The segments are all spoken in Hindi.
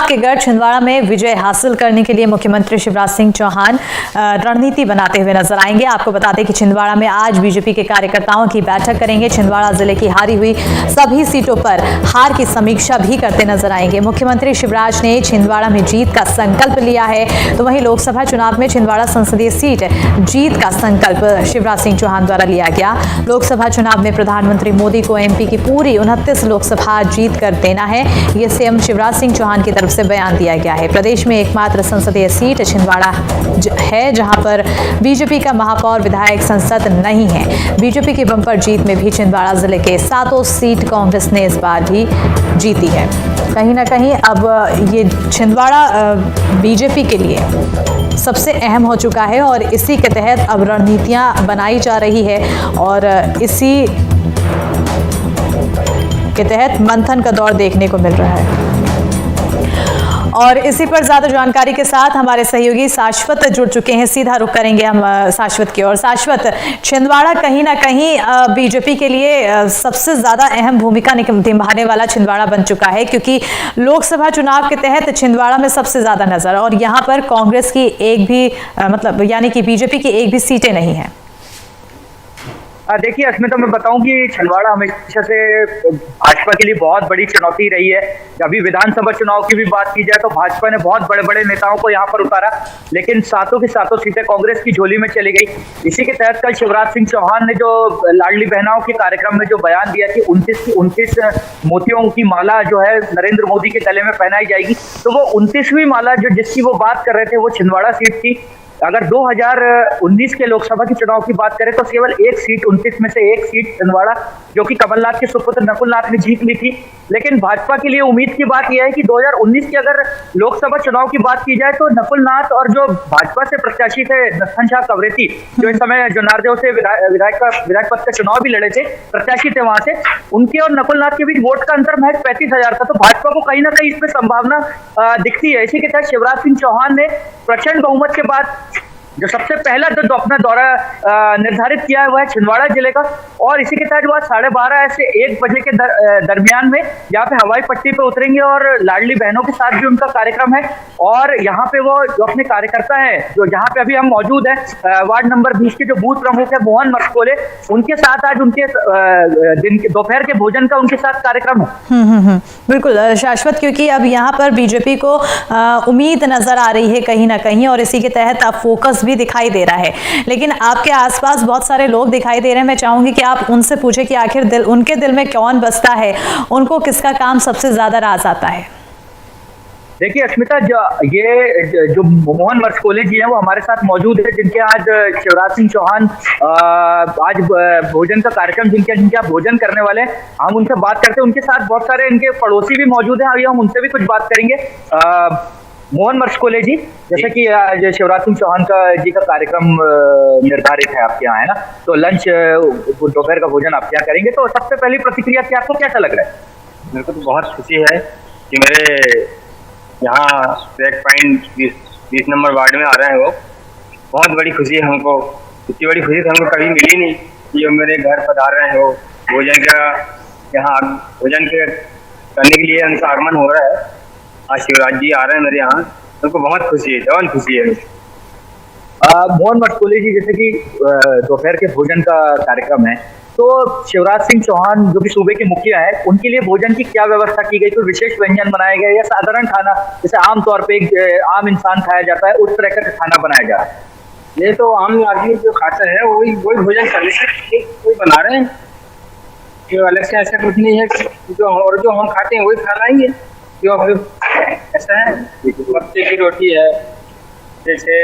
के गढ़ छिंदवाड़ा में विजय हासिल करने के लिए मुख्यमंत्री शिवराज सिंह चौहान रणनीति बनाते हुए नजर आएंगे। आपको बता दें कि छिंदवाड़ा में आज बीजेपी के कार्यकर्ताओं की बैठक करेंगे। छिंदवाड़ा जिले की हारी हुई सभी सीटों पर हार की समीक्षा भी करते नजर आएंगे। मुख्यमंत्री शिवराज ने छिंदवाड़ा में जीत का संकल्प लिया है, तो वहीं लोकसभा चुनाव में छिंदवाड़ा संसदीय सीट जीत का संकल्प शिवराज सिंह चौहान द्वारा लिया गया। लोकसभा चुनाव में प्रधानमंत्री मोदी को एमपी की पूरी 29 लोकसभा जीत कर देना है, ये सीएम शिवराज सिंह चौहान की तरफ से बयान दिया गया है। प्रदेश में एकमात्र संसदीय सीट छिंदवाड़ा है जहां पर बीजेपी का महापौर विधायक संसद नहीं है। बीजेपी की बंपर जीत में भी छिंदवाड़ा जिले के 7 सीट कांग्रेस ने इस बार भी जीती है। कहीं ना कहीं अब ये छिंदवाड़ा बीजेपी के लिए सबसे अहम हो चुका है और इसी के तहत अब रणनीतियां बनाई जा रही है और इसी के तहत मंथन का दौर देखने को मिल रहा है। और इसी पर ज्यादा जानकारी के साथ हमारे सहयोगी शाश्वत जुड़ चुके हैं। सीधा रुख करेंगे हम शाश्वत की ओर। शाश्वत, छिंदवाड़ा कहीं ना कहीं बीजेपी के लिए सबसे ज्यादा अहम भूमिका निभाने वाला छिंदवाड़ा बन चुका है, क्योंकि लोकसभा चुनाव के तहत छिंदवाड़ा में सबसे ज्यादा नजर और यहाँ पर कांग्रेस की एक भी यानी कि बीजेपी की एक भी सीटें नहीं है। देखिए अस्मिता, मैं बताऊं कि छिंदवाड़ा हमेशा से भाजपा के लिए बहुत बड़ी चुनौती रही है। अभी विधानसभा चुनाव की भी बात की जाए तो भाजपा ने बहुत बड़े बड़े नेताओं को यहाँ पर उतारा, लेकिन सातों की सातों सीटें कांग्रेस की झोली में चली गई। इसी के तहत कल शिवराज सिंह चौहान ने जो लाडली बहनाओं के कार्यक्रम में जो बयान दिया कि 29 मोतियों की माला जो है नरेंद्र मोदी के गले में पहनाई जाएगी, तो वो 29वीं माला जो जिसकी वो बात कर रहे थे वो छिंदवाड़ा सीट थी। अगर 2019 के लोकसभा के चुनाव की बात करें तो केवल एक सीट, 29 में से एक सीट छिंदवाड़ा जो कि कमलनाथ के सुपुत्र नकुलनाथ ने जीत ली थी। लेकिन भाजपा के लिए उम्मीद की बात यह है कि 2019 की अगर लोकसभा चुनाव की बात की जाए तो नकुलनाथ और जो भाजपा से प्रत्याशी थे नत्थन शाह कवरेती, जो इस समय जो नारदेव से विधायक पद का चुनाव भी लड़े थे, प्रत्याशी थे वहां से, उनके और नकुलनाथ के बीच वोट का अंतर महज 35,000 था। तो भाजपा को कहीं ना कहीं इसमें संभावना दिखती है। इसी के तहत शिवराज सिंह चौहान ने प्रचंड बहुमत के बाद जो सबसे पहला जो अपना दौरा निर्धारित किया है वह है छिंदवाड़ा जिले का, और इसी के तहत वह 12:30 से 1 बजे के दरमियान में यहाँ पे हवाई पट्टी पे उतरेंगे और लाडली बहनों के साथ भी उनका कार्यक्रम है। और यहाँ पे वो जो अपने कार्यकर्ता है, जो यहाँ पे अभी हम मौजूद हैं, वार्ड नंबर 20 के जो बूथ प्रमुख है मोहन मस्कोले, उनके साथ आज उनके दोपहर के भोजन का उनके साथ कार्यक्रम है। बिल्कुल शाश्वत, क्योंकि अब यहाँ पर बीजेपी को उम्मीद नजर आ रही है कहीं ना कहीं और इसी के तहत अब फोकस भी दिखाई दे रहा है, लेकिन आपके आसपास बहुत सारे लोग दिखाई दे रहे हैं। मैं चाहूंगी कि आप उनसे पूछें कि आखिर उनके दिल में कौन बसता है, उनको किसका काम सबसे ज्यादा राज आता है। देखिए अस्मिता, जो मोहन मस्कोले जी हैं वो हमारे साथ मौजूद है, जिनके आज शिवराज सिंह चौहान आज भोजन का कार्यक्रम जिनके आप भोजन करने वाले हैं, हम उनसे बात करते हैं। उनके साथ बहुत सारे इनके पड़ोसी भी मौजूद हैं, अभी हम उनसे भी कुछ बात करेंगे। मोहन मस्कोले जी, जैसे कि शिवराज सिंह चौहान जी का कार्यक्रम निर्धारित है आपके यहाँ, है ना, तो लंच दोपहर का भोजन आप क्या करेंगे, तो सबसे पहली प्रतिक्रिया कि आपको कैसा लग रहा है? मेरे को तो बहुत खुशी है कि मेरे यहाँ ब्रेक पॉइंट 20 नंबर वार्ड में आ रहे हैं वो। बहुत बड़ी खुशी है हमको, इतनी बड़ी खुशी तो हमको कभी मिली नहीं कि वो मेरे घर पधार रहे हैं। वो भोजन का यहाँ भोजन के करने के लिए उनका आगमन हो रहा है। आज शिवराज जी आ रहे हैं मेरे यहाँ, उनको बहुत खुशी है, बहुत खुशी है। मोहन मस्कोले जी, जैसे कि दोपहर के भोजन का कार्यक्रम है, तो शिवराज सिंह चौहान जो कि सूबे के मुखिया है, उनके लिए भोजन की क्या व्यवस्था की गई? कोई विशेष व्यंजन बनाए गए या साधारण खाना जैसे आमतौर पे एक आम इंसान खाया जाता है उस तरह का खाना बनाया जा रहा है? ये तो आम आदमी जो खाता है वही भोजन वही बना रहे हैं, जो अलग से ऐसा कुछ नहीं है। जो हम खाते हैं वही खा लाएंगे। जो ऐसा है, मक्के की रोटी है, जैसे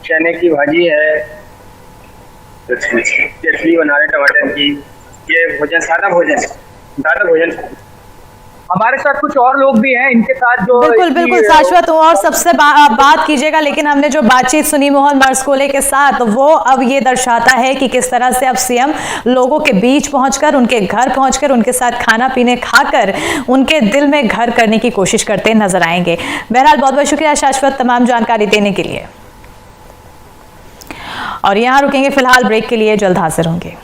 चने की भाजी है, चटनी बना रहे टमाटर की, ये भोजन सादा भोजन। हमारे साथ कुछ और लोग भी हैं, इनके साथ जो बिल्कुल शाश्वत, और सबसे बात कीजिएगा, लेकिन हमने जो बातचीत सुनी मोहन मस्कोले के साथ, वो अब ये दर्शाता है कि किस तरह से अब सीएम लोगों के बीच पहुंचकर, उनके घर पहुंचकर, उनके साथ खाना पीने खाकर उनके दिल में घर करने की कोशिश करते नजर आएंगे। बहरहाल बहुत बहुत शुक्रिया शाश्वत तमाम जानकारी देने के लिए, और यहाँ रुकेंगे फिलहाल ब्रेक के लिए, जल्द हाजिर होंगे।